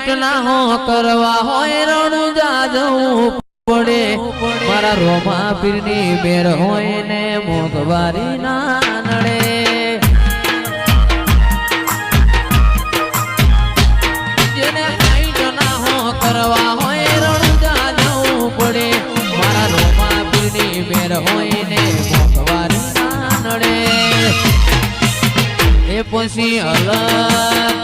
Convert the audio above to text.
height ના હો કરવા હોય રણું જાજવું પડે મારા રોમા પીરની બેર હોય ને મોંઘવારી ના નડે જેને હાઈટ ના હો કરવા હોય રણું જાજવું પડે મારા રોમા પીરની બેર હોય ને મોંઘવારી ના નડે એ પછી અલગ